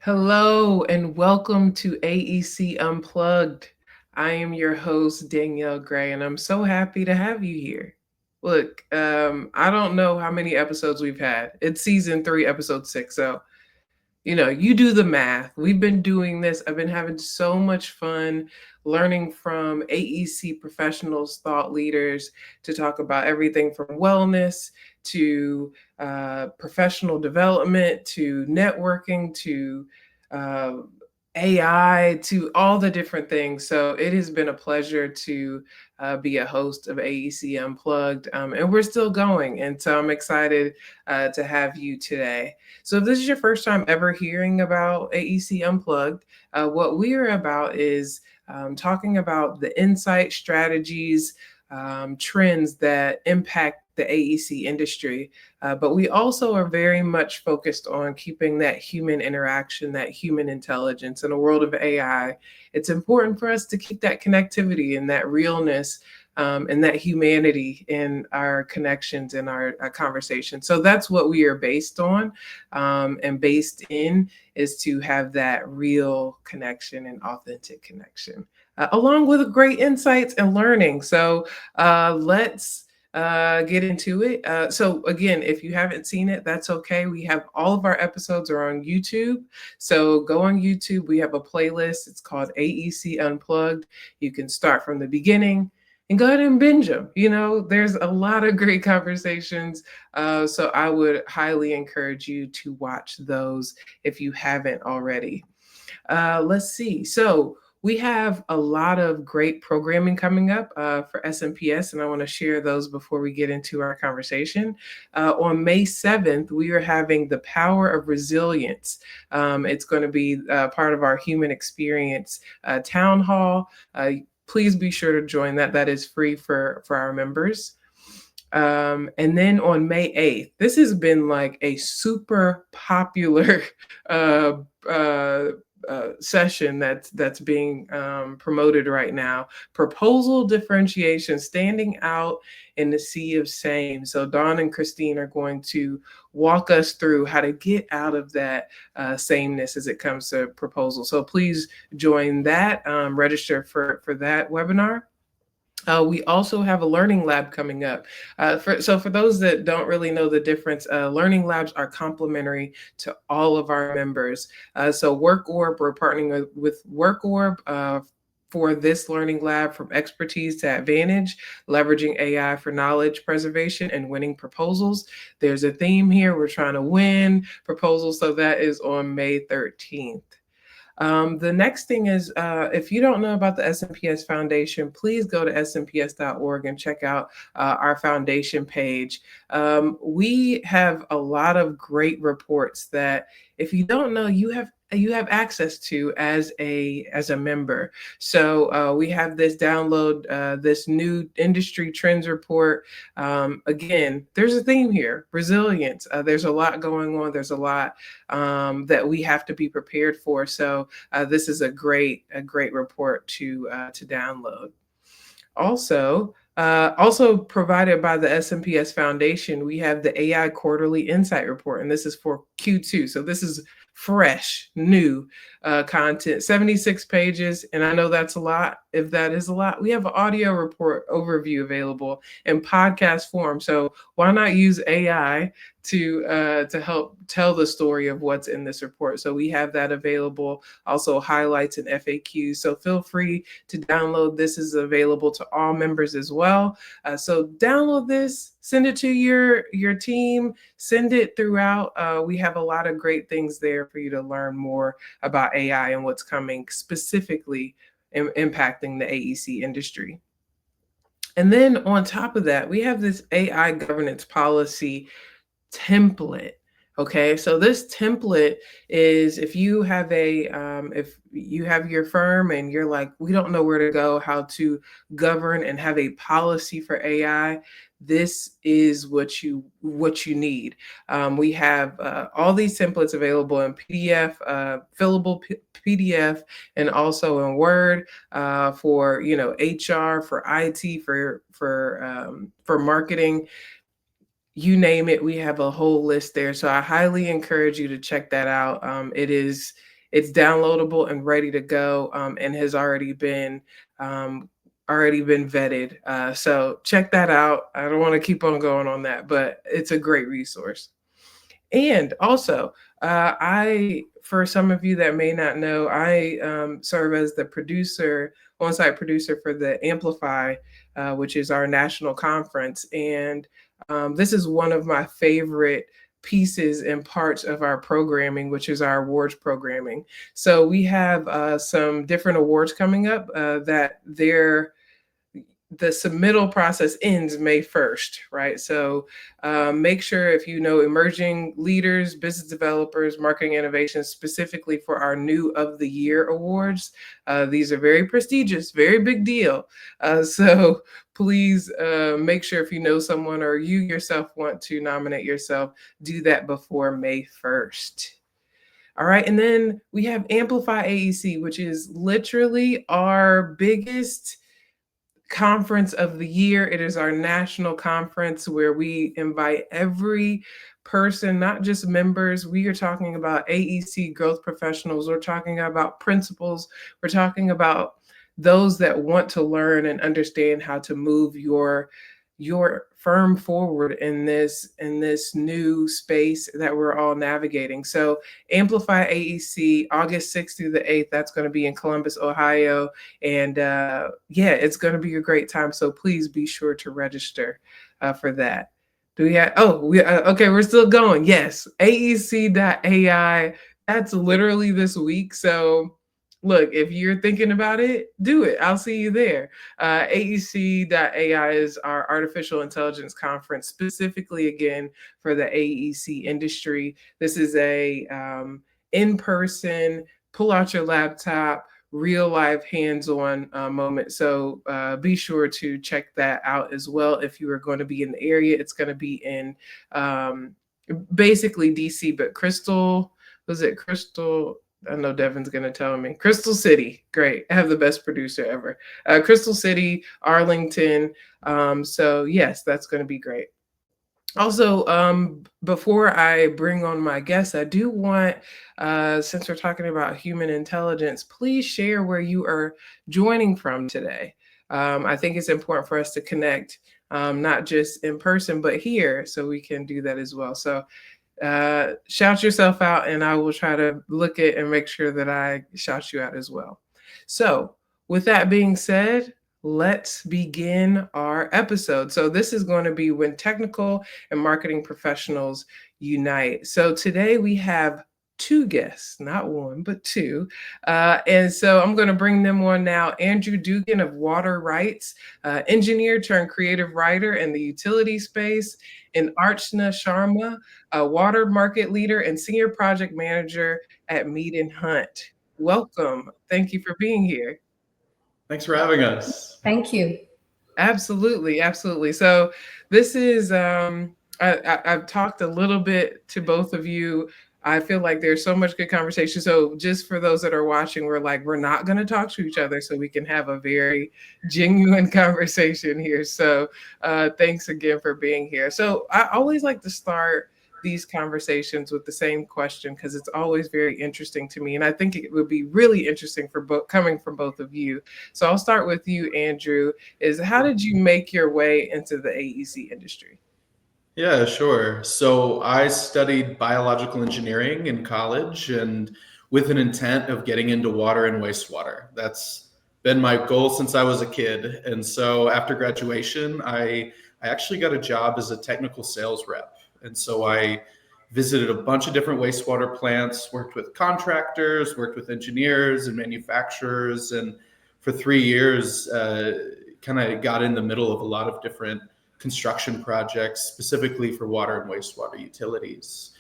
Hello and welcome to AEC Unplugged. I am your host, Danielle Gray, and I'm so happy to have you here. Look, I don't know how many episodes we've had. It's season three, episode six. So, you do the math. We've been doing this. I've been having so much fun learning from AEC professionals, thought leaders to talk about everything from wellness to professional development to networking to uh, AI to all the different things. So it has been a pleasure to be a host of AEC Unplugged, and we're still going. And so I'm excited to have you today. So, if this is your first time ever hearing about AEC Unplugged, what we are about is talking about the insight, strategies, trends that impact the AEC industry. But we also are very much focused on keeping that human interaction, that human intelligence. In a world of AI, it's important for us to keep that connectivity and that realness and that humanity in our connections and our conversations. So that's what we are based on and based in is to have that real connection and authentic connection, along with great insights and learning. So let's get into it. So again, if you haven't seen it, that's okay. We have all of our episodes are on YouTube. So go on YouTube. We have a playlist. It's called AEC Unplugged. You can start from the beginning and go ahead and binge them. There's a lot of great conversations. So I would highly encourage you to watch those if you haven't already. Let's see. So we have a lot of great programming coming up for SMPS, and I want to share those before we get into our conversation. On May 7th, we are having the Power of Resilience. It's going to be part of our Human Experience Town Hall. Please be sure to join that. That is free for our members. And then on May 8th, this has been like a super popular uh, uh, session that's being promoted right now. Proposal differentiation, standing out in the sea of same. So Dawn and Christine are going to walk us through how to get out of that sameness as it comes to proposal. So please join that. Register for that webinar. We also have a learning lab coming up. For those that don't really know the difference, learning labs are complementary to all of our members. So WorkOrb, we're partnering with WorkOrb for this learning lab from expertise to advantage, leveraging AI for knowledge preservation and winning proposals. There's a theme here. We're trying to win proposals. So that is on May 13th. The next thing is if you don't know about the SMPS Foundation, please go to smps.org and check out our foundation page. We have a lot of great reports that if you don't know, you have access to as a member. So we have this download this new industry trends report. Again, there's a theme here: resilience. There's a lot going on. There's a lot that we have to be prepared for. So this is a great report to download. Also provided by the SMPS Foundation, we have the AI Quarterly Insight Report, and this is for Q2. So this is fresh, new content, 76 pages. And I know that's a lot. If that is a lot, we have an audio report overview available in podcast form. So why not use AI to help tell the story of what's in this report? So we have that available. Also highlights and FAQs. So feel free to download. This is available to all members as well. So download this, send it to your team, send it throughout. We have a lot of great things there for you to learn more about AI and what's coming specifically impacting the AEC industry. And then on top of that, we have this AI governance policy template. Okay, so this template is if you have your firm and you're like, we don't know where to go, how to govern and have a policy for AI. This is what you need. We have all these templates available in PDF, fillable PDF, and also in Word for HR, for IT, for marketing. You name it, we have a whole list there. So I highly encourage you to check that out. It's downloadable and ready to go, and has um, already been vetted. So check that out. I don't want to keep on going on that, but it's a great resource. And also, for some of you that may not know, I serve as the producer, on-site producer for the Amplify, which is our national conference. And this is one of my favorite pieces and parts of our programming, which is our awards programming. So we have some different awards coming up that they're the submittal process ends May 1st, right? So make sure if you know emerging leaders, business developers, marketing innovations, specifically for our new of the year awards. These are very prestigious, very big deal. So please make sure if you know someone or you yourself want to nominate yourself, do that before May 1st. All right. And then we have Amplify AEC, which is literally our biggest conference of the year. It is our national conference where we invite every person, not just members. We are talking about AEC growth professionals. We're talking about principals. We're talking about those that want to learn and understand how to move your firm forward in this new space that we're all navigating. So Amplify AEC, August 6th through the 8th, that's going to be in Columbus, Ohio. And yeah, it's going to be a great time. So please be sure to register for that. Do we have, okay, we're still going. Yes, AEC.ai. That's literally this week. So look, if you're thinking about it, do it. I'll see you there. AEC.ai is our artificial intelligence conference, specifically again for the AEC industry. This is a in-person, pull out your laptop, real life hands-on moment. So be sure to check that out as well. If you are going to be in the area, it's going to be in basically DC, but Crystal? I know Devin's going to tell me. Crystal City. Great. I have the best producer ever. Crystal City, Arlington. So, yes, that's going to be great. Also, before I bring on my guests, I do want, since we're talking about human intelligence, please share where you are joining from today. I think it's important for us to connect, not just in person, but here, so we can do that as well. So, shout yourself out, and I will try to look at and make sure that I shout you out as well. So, with that being said, let's begin our episode. So, this is going to be when technical and marketing professionals unite. So, today we have two guests, not one, but two. And so I'm going to bring them on now. Andrew Dugan of Water Rights, engineer turned creative writer in the utility space, and Archana Sharma, a water market leader and senior project manager at Mead and Hunt. Welcome. Thank you for being here. Thanks for having us. Thank you. Absolutely, absolutely. So this is I've talked a little bit to both of you. I feel like there's so much good conversation. So just for those that are watching, we're not going to talk to each other so we can have a very genuine conversation here. So thanks again for being here. So I always like to start these conversations with the same question because it's always very interesting to me, and I think it would be really interesting for coming from both of you. So I'll start with you, Andrew. Is how did you make your way into the AEC industry? Yeah, sure. So I studied biological engineering in college and with an intent of getting into water and wastewater. That's been my goal since I was a kid. And so after graduation, I actually got a job as a technical sales rep. And so I visited a bunch of different wastewater plants, worked with contractors, worked with engineers and manufacturers. And for 3 years, kind of got in the middle of a lot of different construction projects, specifically for water and wastewater utilities.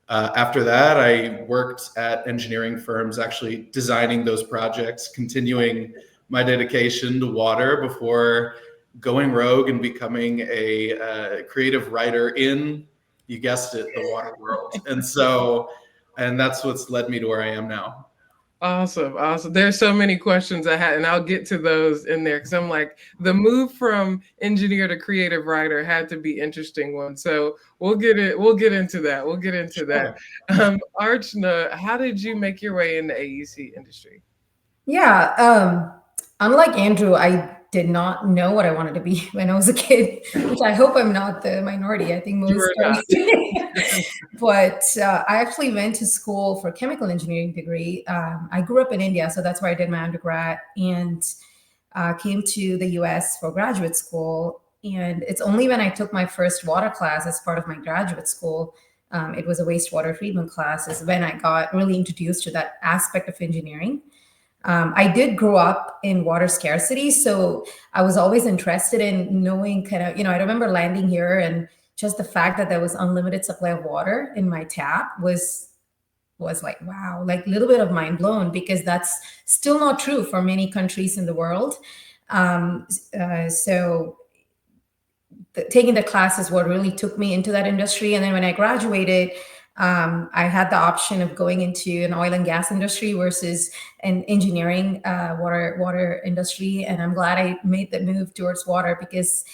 After that, I worked at engineering firms, actually designing those projects, continuing my dedication to water before going rogue and becoming a creative writer in, you guessed it, the water world. And that's what's led me to where I am now. Awesome, awesome. There's so many questions I had, and I'll get to those in there because I'm like, the move from engineer to creative writer had to be interesting one. So we'll get into that. We'll get into that. Sure. Archana, how did you make your way in the AEC industry? Yeah. Unlike Andrew, I did not know what I wanted to be when I was a kid, which I hope I'm not the minority. I think You most were are. not. But I actually went to school for a chemical engineering degree. I grew up in India, so that's where I did my undergrad, and came to the US for graduate school. And it's only when I took my first water class as part of my graduate school, it was a wastewater treatment class, is when I got really introduced to that aspect of engineering. I did grow up in water scarcity, so I was always interested in knowing kind of, I remember landing here and just the fact that there was unlimited supply of water in my tap was like wow, like a little bit of mind blown because that's still not true for many countries in the world. So taking the class is what really took me into that industry. And then when I graduated, I had the option of going into an oil and gas industry versus an engineering water industry. And I'm glad I made the move towards water because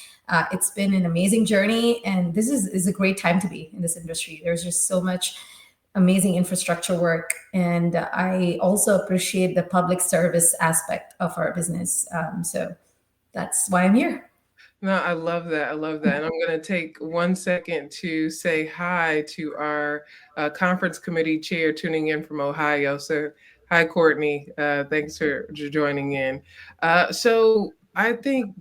it's been an amazing journey. And this is a great time to be in this industry. There's just so much amazing infrastructure work. And I also appreciate the public service aspect of our business. So that's why I'm here. No, I love that. I love that. And I'm going to take 1 second to say hi to our conference committee chair tuning in from Ohio. So, hi, Courtney. Thanks for joining in. So, I think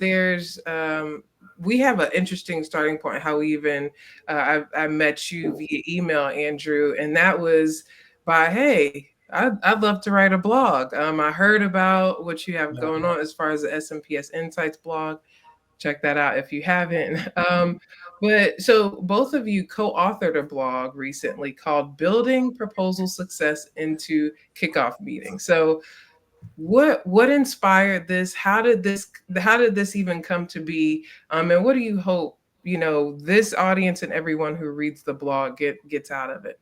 we have an interesting starting point how we even, I met you via email, Andrew, and that was by, hey, I'd love to write a blog. I heard about what you have Yeah. going on as far as the SMPS Insights blog. Check that out if you haven't. But so both of you co-authored a blog recently called "Building Proposal Success into Kickoff Meeting." So what inspired this? How did this even come to be? And what do you hope this audience and everyone who reads the blog gets out of it?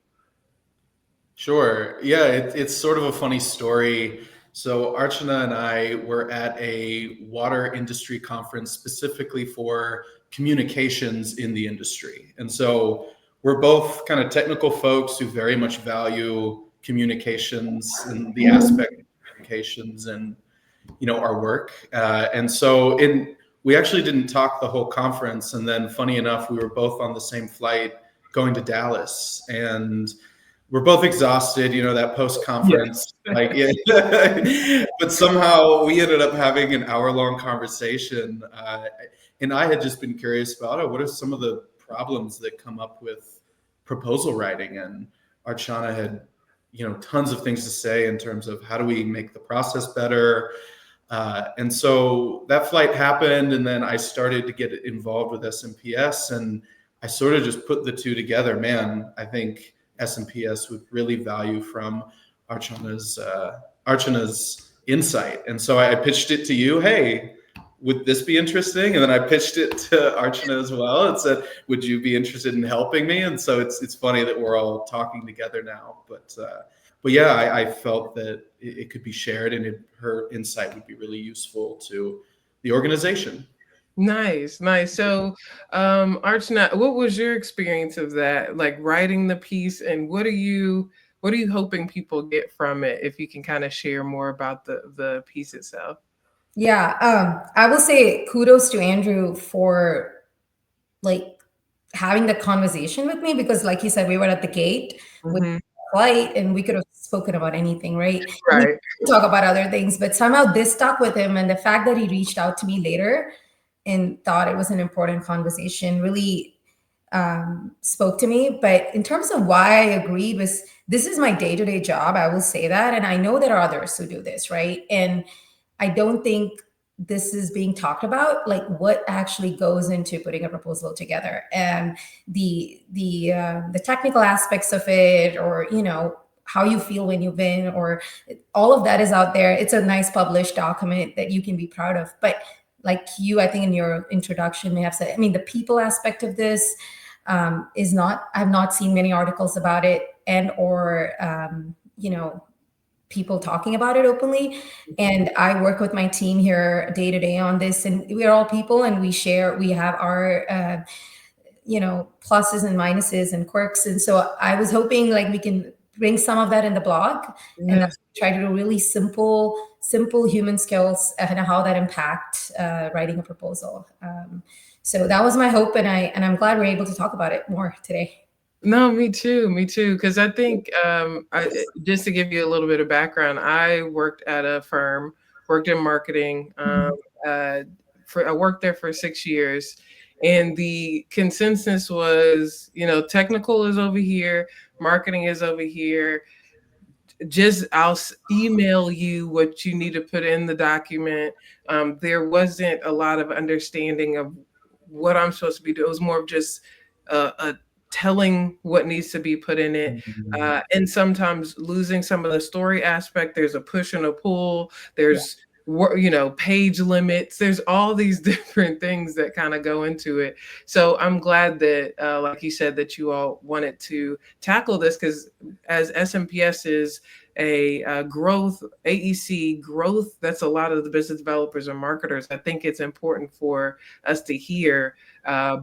Sure. Yeah, it's sort of a funny story. So Archana and I were at a water industry conference specifically for communications in the industry. And so we're both kind of technical folks who very much value communications and the aspect of communications and our work. And so we actually didn't talk the whole conference. And then funny enough, we were both on the same flight going to Dallas, and we're both exhausted, that post Yes. conference, like, yeah. But somehow we ended up having an hour-long conversation. And I had just been curious about, what are some of the problems that come up with proposal writing? And Archana had, tons of things to say in terms of how do we make the process better. And so that flight happened, and then I started to get involved with SMPS, and I sort of just put the two together. Man, I think SMPS would really value from Archana's insight. And so I pitched it to you. Hey, would this be interesting? And then I pitched it to Archana as well and said, would you be interested in helping me? And so it's funny that we're all talking together now. But yeah, I felt that it could be shared, and her insight would be really useful to the organization. Nice, nice. So, Archana, what was your experience of that? Like writing the piece, and what are you hoping people get from it? If you can kind of share more about the piece itself. Yeah, I will say kudos to Andrew for like having the conversation with me because, like you said, we were at the gate with Hmm. the flight and we could have spoken about anything, right? And we Right. could talk about other things, but somehow this stuck with him, and the fact that he reached out to me later and thought it was an important conversation really spoke to me. But in terms of why I agreed was this is my day to day job. I will say that, and I know there are others who do this, right? And I don't think this is being talked about, like what actually goes into putting a proposal together and the technical aspects of it, or how you feel when you win, or all of that is out there. It's a nice published document that you can be proud of. But like you, I think in your introduction may have said, I mean, the people aspect of this is not. I've not seen many articles about it, and or people talking about it openly. And I work with my team here day to day on this, and we're all people, and we have our pluses and minuses and quirks. And so I was hoping like we can bring some of that in the blog, and Yes. try to do really simple human skills and how that impact writing a proposal. So that was my hope, and I'm glad we're able to talk about it more today. No, me too. Me too. Because I think, just to give you a little bit of background, I worked at a firm, worked in marketing. Uh, I worked there for 6 years, and the consensus was, technical is over here, marketing is over here. Just email you what you need to put in the document. There wasn't a lot of understanding of what I'm supposed to be doing. It was more of just a telling what needs to be put in it, and sometimes losing some of the story aspect. There's a push and a pull. There's page limits. There's all these different things that kind of go into it. So I'm glad that, like you said, that you all wanted to tackle this, because as SMPS is a growth AEC growth, that's a lot of the business developers and marketers. I think it's important for us to hear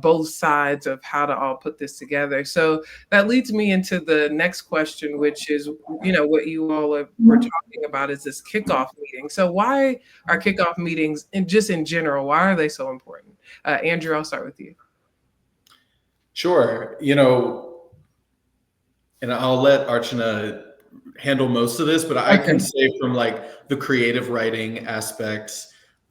both sides of how to all put this together. So that leads me into the next question, which is, what you all were talking about is this kickoff meeting. So why are kickoff meetings, and just in general, why are they so important? Andrew, I'll start with you. Sure. And I'll let Archana handle most of this, but I can say from like the creative writing aspects,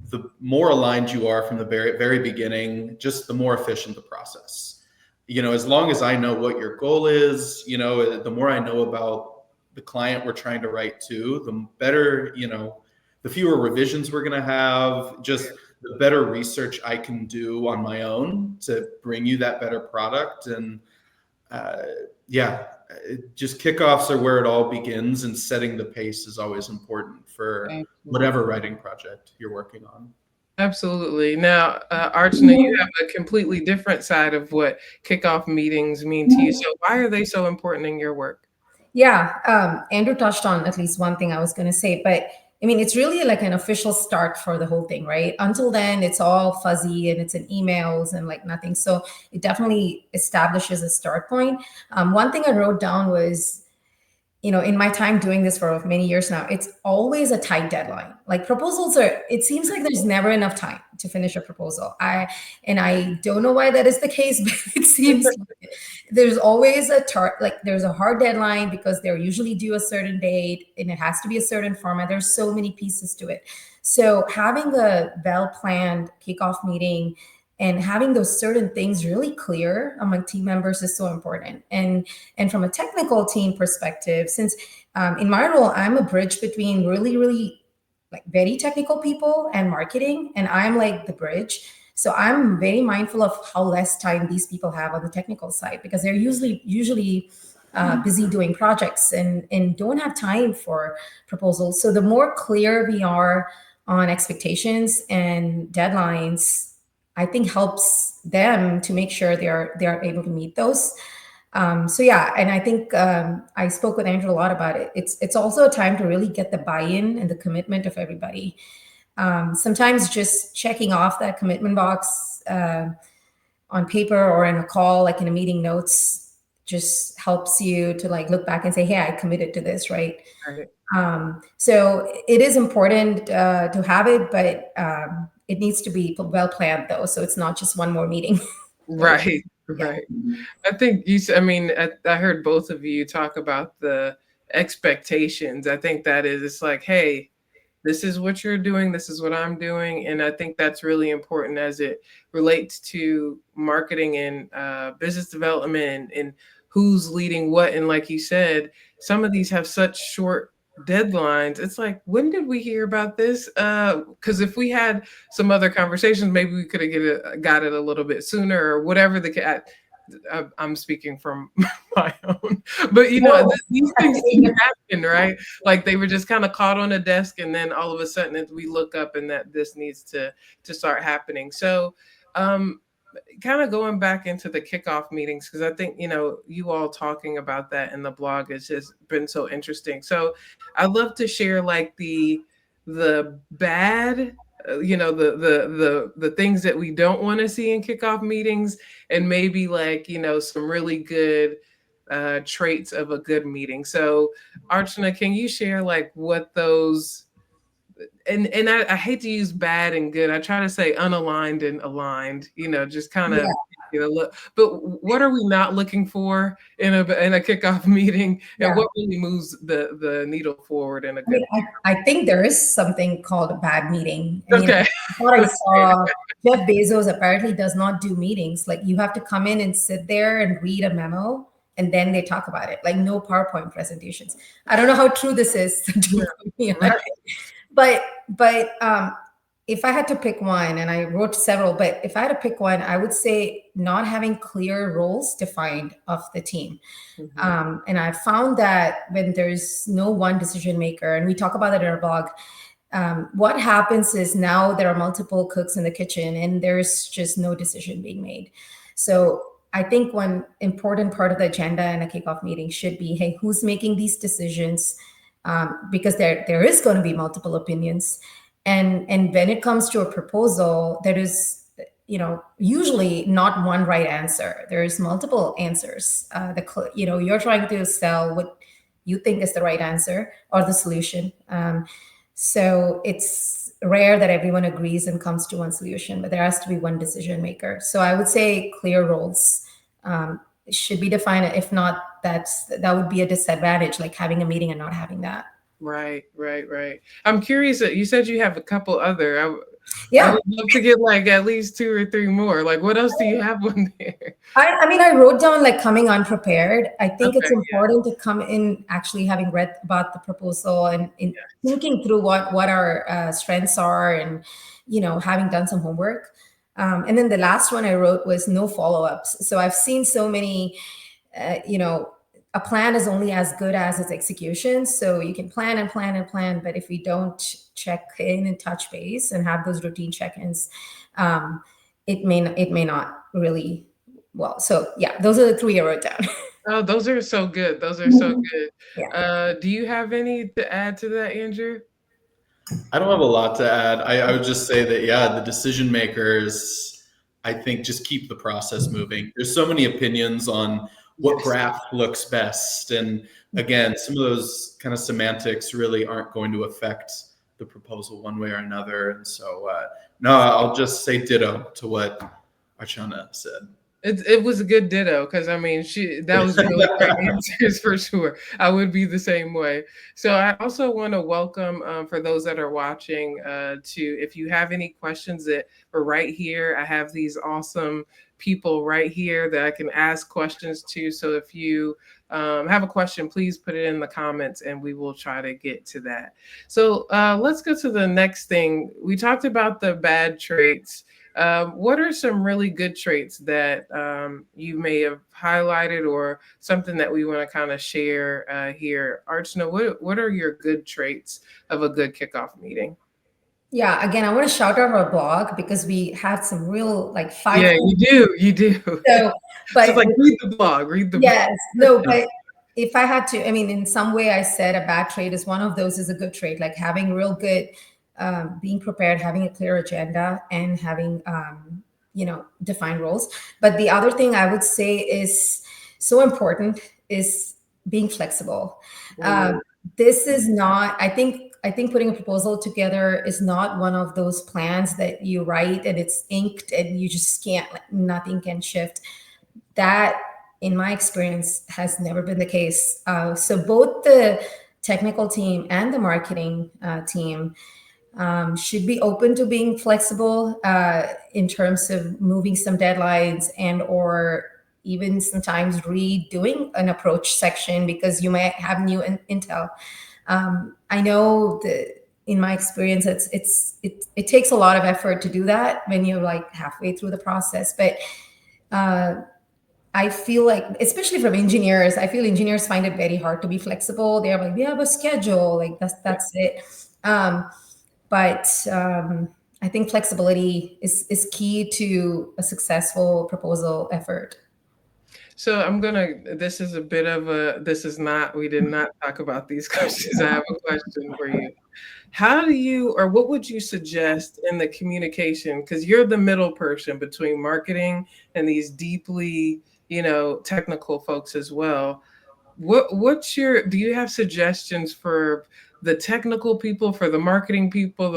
the more aligned you are from the very, very beginning, just the more efficient the process. As long as I know what your goal is, the more I know about the client we're trying to write to, the better, the fewer revisions we're going to have, just the better research I can do on my own to bring you that better product. And just kickoffs are where it all begins, and setting the pace is always important for whatever writing project you're working on. Absolutely. Now, Archana, you have a completely different side of what kickoff meetings mean to you. So why are they so important in your work? Yeah, Andrew touched on at least one thing I was going to say, but I mean, it's really like an official start for the whole thing, right? Until then, it's all fuzzy and it's in emails and like nothing. So it definitely establishes a start point. One thing I wrote down was, in my time doing this for many years now, it's always a tight deadline. Like proposals it seems like there's never enough time to finish a proposal. I don't know why that is the case, but it seems like there's always there's a hard deadline, because they're usually due a certain date and it has to be a certain format. There's so many pieces to it. So having a well-planned kickoff meeting and having those certain things really clear among team members is so important. And from a technical team perspective, since in my role, I'm a bridge between really, really like very technical people and marketing, and I'm like the bridge. So I'm very mindful of how less time these people have on the technical side, because they're usually busy doing projects and don't have time for proposals. So the more clear we are on expectations and deadlines, I think helps them to make sure they are able to meet those. So yeah, and I think I spoke with Andrew a lot about it. It's also a time to really get the buy-in and the commitment of everybody. Sometimes just checking off that commitment box on paper or in a call, like in a meeting notes, just helps you to like look back and say, hey, I committed to this, right? So it is important to have it, but it needs to be well planned though. So it's not just one more meeting. Right. I think I heard both of you talk about the expectations. I think that is, it's like, hey, this is what you're doing, this is what I'm doing. And I think that's really important as it relates to marketing and business development and who's leading what. And like you said, some of these have such short deadlines. It's like, when did we hear about this? Because if we had some other conversations, maybe we could have got it a little bit sooner, or whatever the cat. I'm speaking from my own, but these things happen, right? Like they were just kind of caught on a desk, and then all of a sudden we look up and that this needs to start happening. So kind of going back into the kickoff meetings, because I think, you all talking about that in the blog has just been so interesting. So I'd love to share like the bad, the things that we don't want to see in kickoff meetings, and maybe like, some really good traits of a good meeting. So Archana, can you share like what those, and I hate to use bad and good. I try to say unaligned and aligned, just kind of, Yeah, look. But what are we not looking for in a kickoff meeting, and yeah. what really moves the needle forward in a I mean, good I think there is something called a bad meeting. I meeting? mean, Okay. I thought I saw Jeff Bezos apparently does not do meetings. Like you have to come in and sit there and read a memo and then they talk about it. Like no PowerPoint presentations. I don't know how true this is. Yeah. Don't quote me on Right. it. But if I had to pick one, and I wrote several, but if I had to pick one, I would say not having clear roles defined of the team. Hmm. And I found that when there's no one decision maker, and we talk about that in our blog, what happens is now there are multiple cooks in the kitchen and there's just no decision being made. So I think one important part of the agenda in a kickoff meeting should be, hey, who's making these decisions? Because there is going to be multiple opinions, and when it comes to a proposal, there is, usually not one right answer. There's multiple answers. You're trying to sell what you think is the right answer or the solution. So it's rare that everyone agrees and comes to one solution, but there has to be one decision maker. So I would say clear roles should be defined. If not, that would be a disadvantage, like having a meeting and not having that. Right, right, right. I'm curious that you said you have a couple other. I Yeah. would love to get like at least two or three more. Like, what else do you have on there? I mean, I wrote down like coming unprepared. I think it's Okay, yeah, important to come in actually having read about the proposal and in yeah. thinking through what our strengths are, and having done some homework. And then the last one I wrote was no follow-ups. So I've seen so many, a plan is only as good as its execution. So you can plan and plan and plan, but if we don't check in and touch base and have those routine check-ins, um, it may not really well. So yeah, those are the three I wrote down. Oh, those are so good. Those are so good. Yeah. Do you have any to add to that, Andrew? I don't have a lot to add. I would just say that, yeah, the decision makers, I think, just keep the process moving. There's so many opinions on what Yes. graph looks best. And again, some of those kind of semantics really aren't going to affect the proposal one way or another. And so, no, I'll just say ditto to what Archana said. It was a good ditto, because I mean that was really great answers for sure. I would be the same way. So I also want to welcome, for those that are watching, to, if you have any questions, that are right here. I have these awesome people right here that I can ask questions to. So if you have a question, please put it in the comments and we will try to get to that. So let's go to the next thing. We talked about the bad traits. What are some really good traits that you may have highlighted, or something that we want to kind of share here? Archana, what are your good traits of a good kickoff meeting? Yeah, again, I want to shout out our blog because we had some real like five Yeah, things. you do. You do. So, So it's but like, read the blog, read the blog. yes, no, but if I had to, I mean, in some way, I said a bad trait is one of those is a good trait, like having real good, being prepared, having a clear agenda, and having, defined roles. But the other thing I would say is so important is being flexible. Mm, Um, this is not, I think putting a proposal together is not one of those plans that you write and it's inked and you just can't, like, nothing can shift. That, in my experience, has never been the case. So both the technical team and the marketing team should be open to being flexible in terms of moving some deadlines, and or even sometimes redoing an approach section because you might have new intel. I know that in my experience, it takes a lot of effort to do that when you're like halfway through the process, but uh, I feel like, especially from engineers, I feel engineers find it very hard to be flexible. They're like, we have a schedule, like that's it. Um, but I think flexibility is key to a successful proposal effort. So this is a bit of this is not, we did not talk about these questions. I have a question for you. How do you, or what would you suggest in the communication? Because you're the middle person between marketing and these deeply, technical folks as well. Do you have suggestions for the technical people, for the marketing people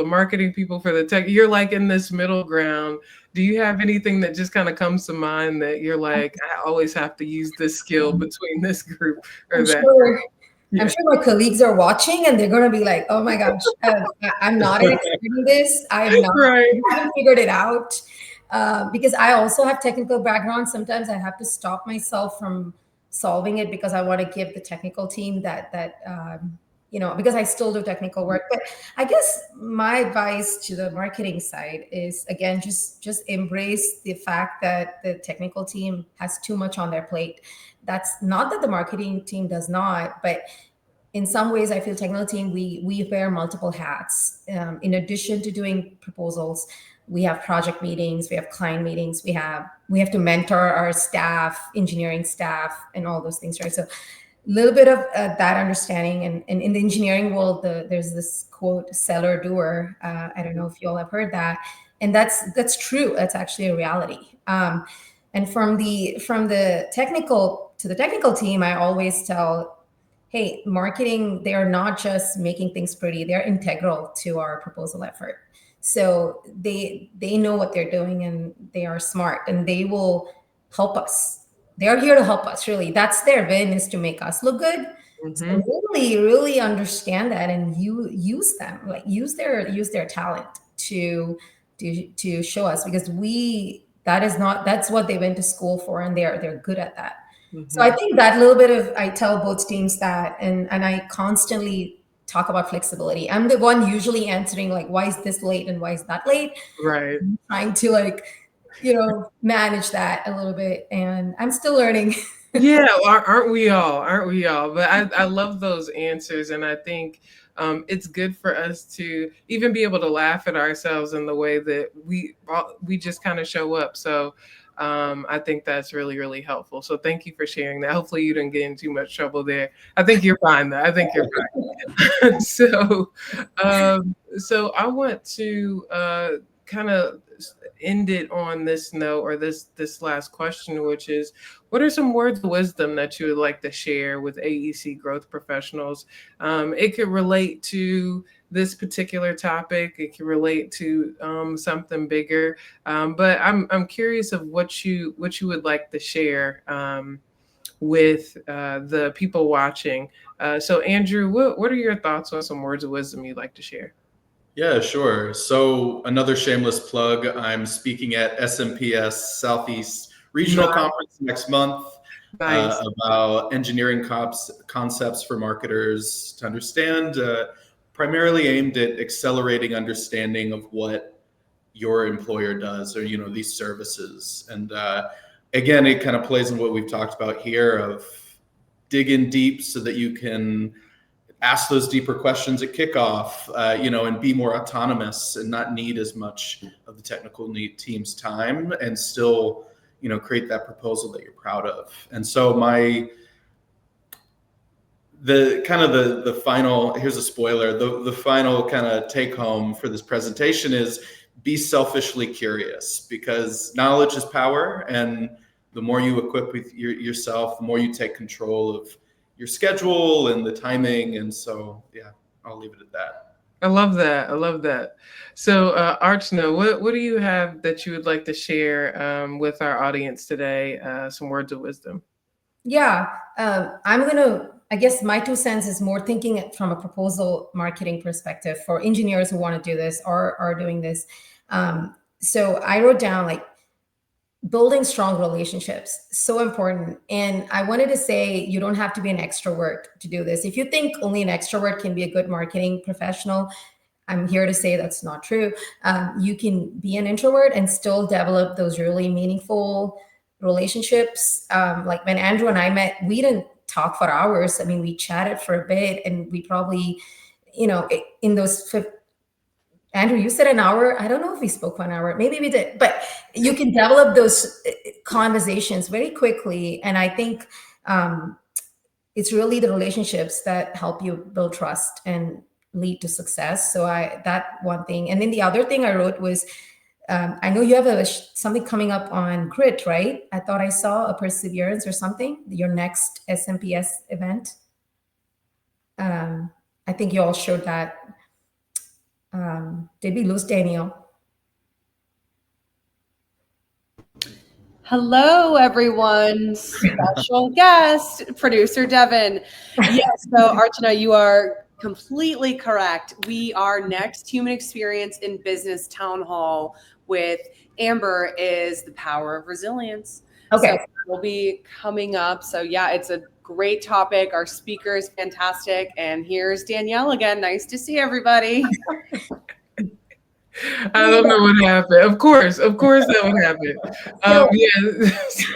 for the tech? You're like in this middle ground. Do you have anything that just kind of comes to mind that you're like, I always have to use this skill between this group or I'm that? sure I'm Yeah. sure my colleagues are watching and they're going to be like, "Oh my gosh, I'm not an expert in this. I'm not. Right. I haven't figured it out." Because I also have technical background. Sometimes I have to stop myself from solving it because I want to give the technical team because I still do technical work. But I guess my advice to the marketing side is, again, just embrace the fact that the technical team has too much on their plate. That's not that the marketing team does not, but in some ways I feel technical team, we wear multiple hats. In addition to doing proposals, we have project meetings, we have client meetings, we have to mentor our staff, engineering staff, and all those things, right? So a little bit of that understanding. And in the engineering world, there's this quote, seller doer. I don't know if you all have heard that, and that's true. That's actually a reality. And from the technical to the technical team, I always tell, hey, marketing, they are not just making things pretty, they're integral to our proposal effort. So they know what they're doing, and they are smart, and they will help us. They are here to help us, really. That's their win, is to make us look good. Hmm. So really, really understand that, and you use them, like use their talent to show us, because that's what they went to school for, and they're good at that. So I Hmm. think that little bit of, I tell both teams that, and I constantly talk about flexibility. I'm the one usually answering, like, why is this late and why is that late? Right. Trying to, like, manage that a little bit, and I'm still learning. Yeah, aren't we all? Aren't we all? But I love those answers, and I think it's good for us to even be able to laugh at ourselves in the way that we just kind of show up. So I think that's really, really helpful. So thank you for sharing that. Hopefully you didn't get in too much trouble there. I think you're fine though. I think you're fine. So I want to kind of end it on this note, or this last question, which is, what are some words of wisdom that you would like to share with AEC growth professionals? It could relate to this particular topic. It can relate to something bigger. But I'm curious of what you would like to share with the people watching. So Andrew, what are your thoughts on some words of wisdom you'd like to share? Yeah, sure. So another shameless plug, I'm speaking at SMPS Southeast Regional Nice. Conference next month Nice. about engineering concepts for marketers to understand, primarily aimed at accelerating understanding of what your employer does, or, these services. And again, it kind of plays in what we've talked about here of dig in deep so that you can ask those deeper questions at kickoff, and be more autonomous and not need as much of the technical team's time, and still, create that proposal that you're proud of. And so the final, here's a spoiler, the final kind of take home for this presentation is, be selfishly curious, because knowledge is power. And the more you equip with yourself, the more you take control of your schedule and the timing. And so, yeah, I'll leave it at that. I love that. I love that. So, Archana, what do you have that you would like to share with our audience today? Some words of wisdom. Yeah, I guess my 2 cents is more thinking it from a proposal marketing perspective for engineers who want to do this or are doing this. So I wrote down, like, building strong relationships, so important. And I wanted to say, you don't have to be an extrovert to do this. If you think only an extrovert can be a good marketing professional, I'm here to say that's not true. You can be an introvert and still develop those really meaningful relationships. Like when Andrew and I met, we didn't talk for hours. I mean, we chatted for a bit, and we probably, in those Andrew, you said an hour. I don't know if we spoke for an hour. Maybe we did, but you can develop those conversations very quickly. And I think it's really the relationships that help you build trust and lead to success. So that one thing. And then the other thing I wrote was, I know you have something coming up on grit, right? I thought I saw a perseverance or something, your next SMPS event. I think you all showed that. Did we lose Danielle? Hello, everyone. Special guest, producer Devin. Yes, so Archana, you are completely correct. We are next Human Experience in Business Town Hall with Amber is the power of resilience. Okay. So we'll be coming up. So yeah, it's a great topic. Our speaker is fantastic. And here's Danielle again. Nice to see everybody. I don't know what happened. Of course that would happen. Yeah,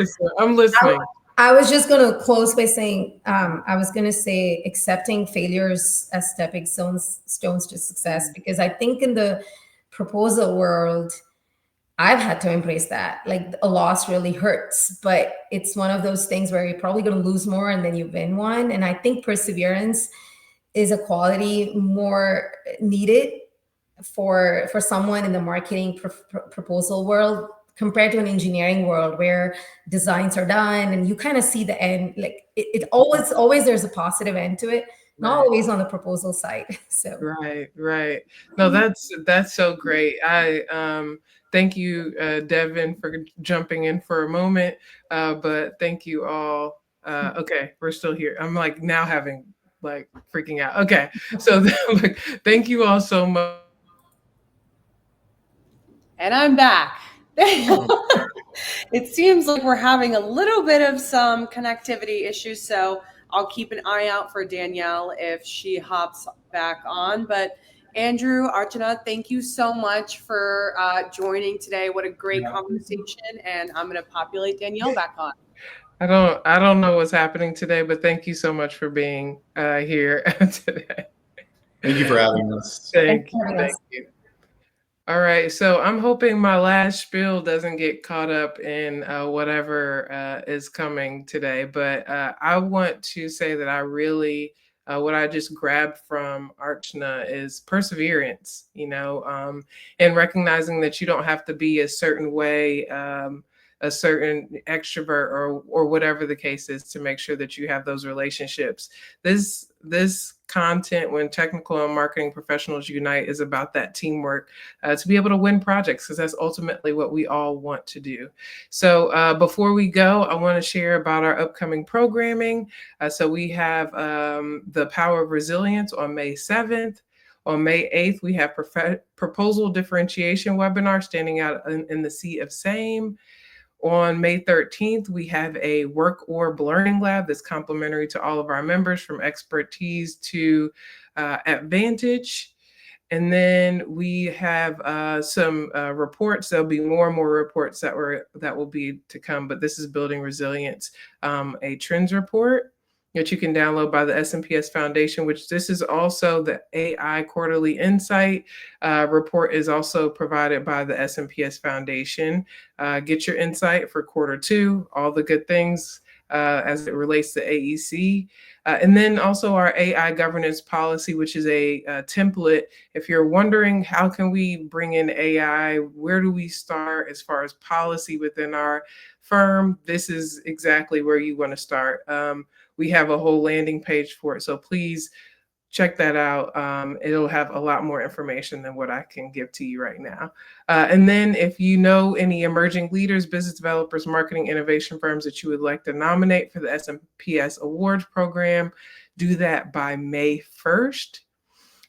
so I'm listening. I was just going to close by saying, I was going to say accepting failures as stepping stones to success, because I think in the proposal world, I've had to embrace that. Like, a loss really hurts, but it's one of those things where you're probably going to lose more and then you win one. And I think perseverance is a quality more needed for someone in the marketing proposal world compared to an engineering world where designs are done and you kind of see the end. Like, it always there's a positive end to it, not always on the proposal side. So right. No, that's so great. I thank you, Devin, for jumping in for a moment. But thank you all. Okay, we're still here. I'm like now having like freaking out. Okay, so like, thank you all so much. And I'm back. It seems like we're having a little bit of some connectivity issues, so I'll keep an eye out for Danielle if she hops back on. But Andrew, Archana, thank you so much for joining today. What a great conversation, and I'm going to populate Danielle back on. I don't know what's happening today, but thank you so much for being here today. Thank you for having us. Thank you. All right, so I'm hoping my last spiel doesn't get caught up in whatever is coming today, but I want to say that I really, what I just grabbed from Archana is perseverance, and recognizing that you don't have to be a certain way, a certain extrovert or whatever the case is to make sure that you have those relationships. This content, when technical and marketing professionals unite, is about that teamwork to be able to win projects, because that's ultimately what we all want to do. So before we go, I want to share about our upcoming programming. So we have the Power of Resilience on May 7th. On May 8th, we have proposal differentiation webinar, standing out in the sea of same. On May 13th, we have a work orb learning lab that's complimentary to all of our members, from expertise to advantage. And then we have some reports. There'll be more and more reports that will be to come, but this is Building Resilience, a trends report that you can download by the SMPS Foundation, which this is also the AI Quarterly Insight report is also provided by the SMPS Foundation. Get your insight for Q2, all the good things as it relates to AEC. And then also our AI governance policy, which is a template. If you're wondering how can we bring in AI, where do we start as far as policy within our firm, this is exactly where you want to start. We have a whole landing page for it, so please check that out. It'll have a lot more information than what I can give to you right now. And then if you know any emerging leaders, business developers, marketing innovation firms that you would like to nominate for the SMPS Awards program, do that by May 1st.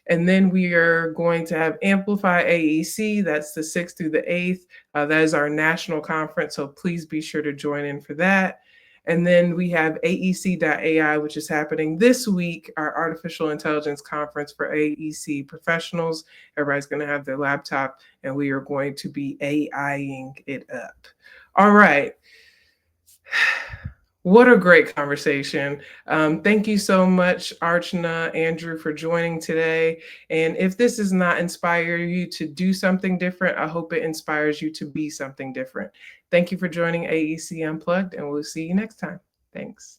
And then we are going to have Amplify AEC. That's the 6th through the 8th. That is our national conference, so please be sure to join in for that. And then we have AEC.ai, which is happening this week, our artificial intelligence conference for AEC professionals. Everybody's going to have their laptop, and we are going to be AIing it up. All right. What a great conversation. Thank you so much, Archana, Andrew, for joining today. And if this does not inspire you to do something different, I hope it inspires you to be something different. Thank you for joining AEC Unplugged, and we'll see you next time. Thanks.